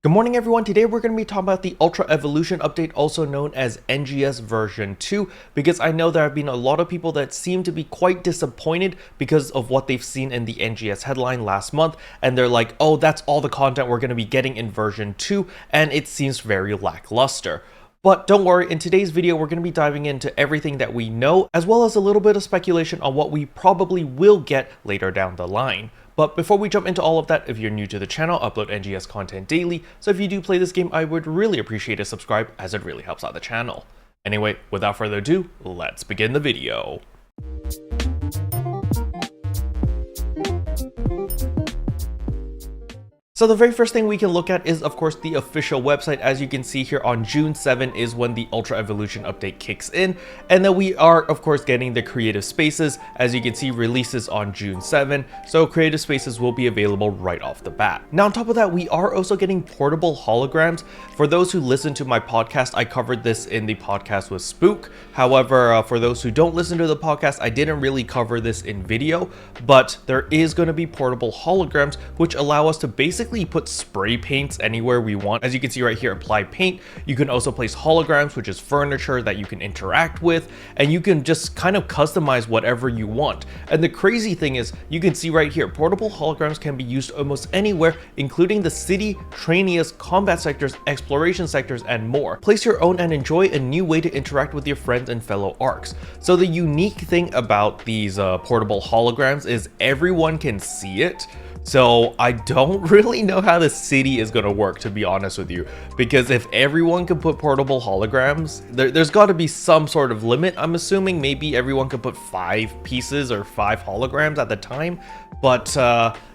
Good morning everyone, today we're going to be talking about the Ultra Evolution update, also known as NGS version 2, because I know there have been a lot of people that seem to be quite disappointed because of what they've seen in the NGS headline last month, and they're like, oh, that's all the content we're going to be getting in version 2, and it seems very lackluster. But don't worry, in today's video we're going to be diving into everything that we know, as well as a little bit of speculation on what we probably will get later down the line. But before we jump into all of that, if you're new to the channel, I upload NGS content daily, so if you do play this game, I would really appreciate a subscribe as it really helps out the channel. Anyway, without further ado, let's begin the video. So the very first thing we can look at is, of course, the official website. As you can see here, on June 7 is when the Ultra Evolution update kicks in, and then we are, of course, getting the creative spaces. As you can see, releases on June 7, so creative spaces will be available right off the bat. Now, on top of that, we are also getting portable holograms. For those who listen to my podcast, I covered this in the podcast with Spook. However, for those who don't listen to the podcast, I didn't really cover this in video, but there is going to be portable holograms, which allow us to basically put spray paints anywhere we want. As you can see right here, apply paint. You can also place holograms, which is furniture that you can interact with, and you can just kind of customize whatever you want. And the crazy thing is, you can see right here, portable holograms can be used almost anywhere, including the city, trainias, combat sectors, exploration sectors, and more. Place your own and enjoy a new way to interact with your friends and fellow ARCs. So the unique thing about these portable holograms is everyone can see it. So I don't really know how the city is going to work, to be honest with you, because if everyone can put portable holograms, there's got to be some sort of limit. I'm assuming maybe everyone could put 5 pieces or 5 holograms at the time. But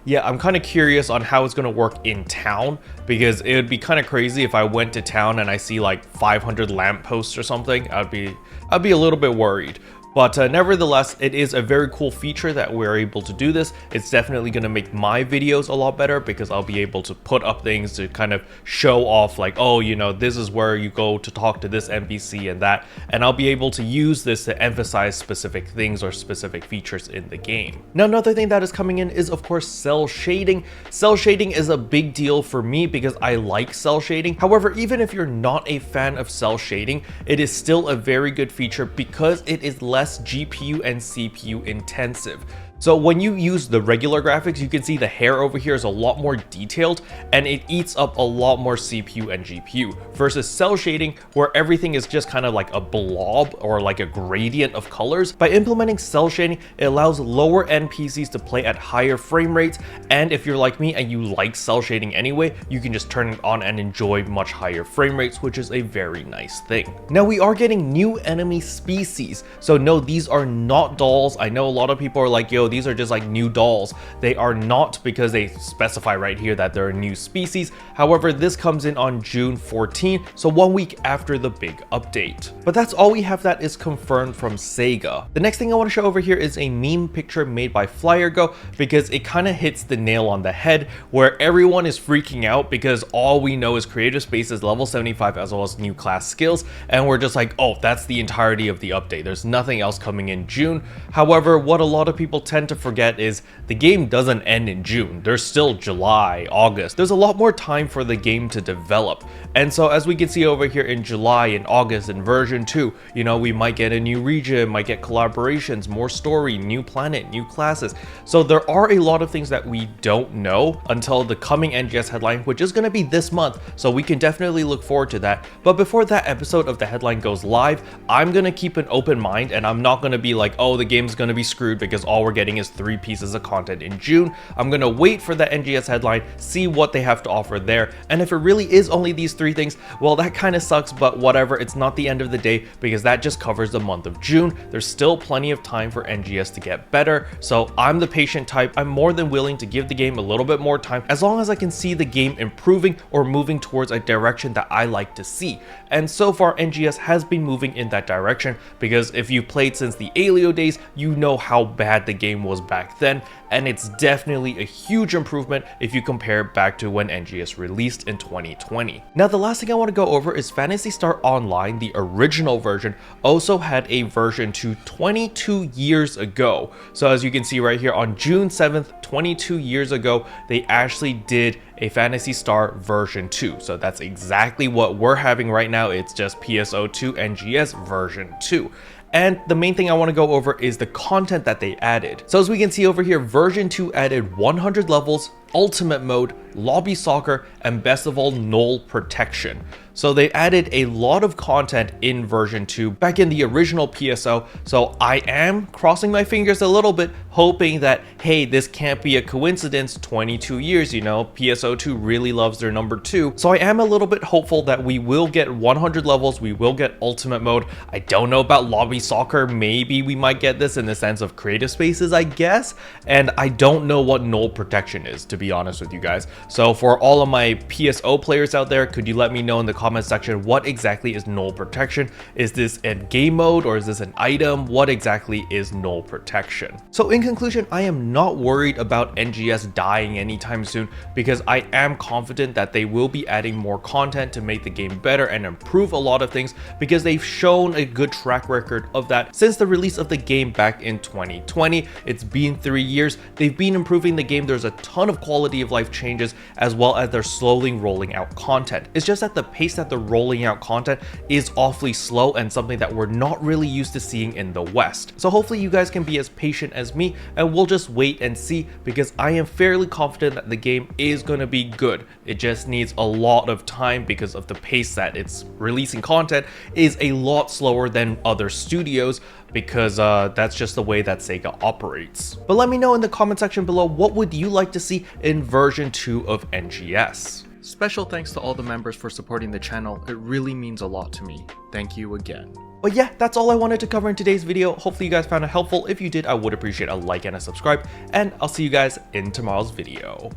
yeah, I'm kind of curious on how it's going to work in town, because it would be kind of crazy if I went to town and I see like 500 lampposts or something. I'd be a little bit worried. But nevertheless, it is a very cool feature that we're able to do this. It's definitely going to make my videos a lot better, because I'll be able to put up things to kind of show off like, oh, you know, this is where you go to talk to this NPC and that. And I'll be able to use this to emphasize specific things or specific features in the game. Now, another thing that is coming in is, of course, cell shading. Cell shading is a big deal for me because I like cell shading. However, even if you're not a fan of cell shading, it is still a very good feature because it is less GPU and CPU intensive. So when you use the regular graphics, you can see the hair over here is a lot more detailed and it eats up a lot more CPU and GPU, versus cell shading where everything is just kind of like a blob or like a gradient of colors. By implementing cell shading, it allows lower end PCs to play at higher frame rates, and if you're like me and you like cell shading anyway, you can just turn it on and enjoy much higher frame rates, which is a very nice thing. Now, we are getting new enemy species, so no, these are not dolls. I know a lot of people are like, yo, these are just like new dolls. They are not, because they specify right here that they're a new species. However, this comes in on June 14, so 1 week after the big update. But that's all we have that is confirmed from Sega. The next thing I want to show over here is a meme picture made by FlyerGo, because it kind of hits the nail on the head, where everyone is freaking out because all we know is creative spaces level 75 as well as new class skills, and we're just like, oh, that's the entirety of the update. There's nothing else coming in June. However, what a lot of people tend to forget is the game doesn't end in June. There's still July, August. There's a lot more time for the game to develop. And so as we can see over here in July and August in version 2, you know, we might get a new region, might get collaborations, more story, new planet, new classes. So there are a lot of things that we don't know until the coming NGS headline, which is going to be this month. So we can definitely look forward to that. But before that episode of the headline goes live, I'm going to keep an open mind, and I'm not going to be like, oh, the game's going to be screwed because all we're getting is 3 pieces of content in June. I'm gonna wait for the NGS headline, see what they have to offer there, and if it really is only these 3 things, well, that kind of sucks, but whatever, it's not the end of the day, because that just covers the month of June. There's still plenty of time for NGS to get better, so I'm the patient type. I'm more than willing to give the game a little bit more time, as long as I can see the game improving or moving towards a direction that I like to see. And so far, NGS has been moving in that direction, because if you've played since the Alio days, you know how bad the game game was back then, and it's definitely a huge improvement if you compare it back to when NGS released in 2020. Now, the last thing I want to go over is Phantasy Star Online, the original version, also had a version 2 22 years ago. So as you can see right here, on June 7th, 22 years ago, they actually did a Phantasy Star version 2. So that's exactly what we're having right now. It's just PSO2 NGS version 2. And the main thing I want to go over is the content that they added. So as we can see over here, version 2 added 100 levels, ultimate mode, lobby soccer, and best of all, null protection. So they added a lot of content in version 2 back in the original PSO. So I am crossing my fingers a little bit, hoping that, hey, this can't be a coincidence. 22 years, you know, PSO2 really loves their number 2. So I am a little bit hopeful that we will get 100 levels, we will get ultimate mode. I don't know about lobby soccer. Maybe we might get this in the sense of creative spaces, I guess. And I don't know what null protection is, to be honest with you guys. So for all of my PSO players out there, could you let me know in the comment section what exactly is null protection? Is this a game mode or is this an item? What exactly is null protection? So in conclusion, I am not worried about NGS dying anytime soon because I am confident that they will be adding more content to make the game better and improve a lot of things, because they've shown a good track record of that since the release of the game back in 2020. It's been 3 years. They've been improving the game. There's a ton of quality of life changes, as well as they're slowly rolling out content. It's just that the pace that they're rolling out content is awfully slow and something that we're not really used to seeing in the West. So hopefully you guys can be as patient as me, and we'll just wait and see, because I am fairly confident that the game is going to be good. It just needs a lot of time because of the pace that it's releasing content is a lot slower than other studios, because that's just the way that Sega operates. But let me know in the comment section below, what would you like to see in version 2 of NGS? Special thanks to all the members for supporting the channel. It really means a lot to me. Thank you again. But yeah, that's all I wanted to cover in today's video. Hopefully you guys found it helpful. If you did, I would appreciate a like and a subscribe, and I'll see you guys in tomorrow's video.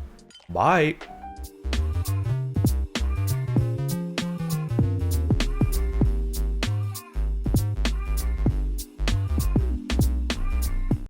Bye.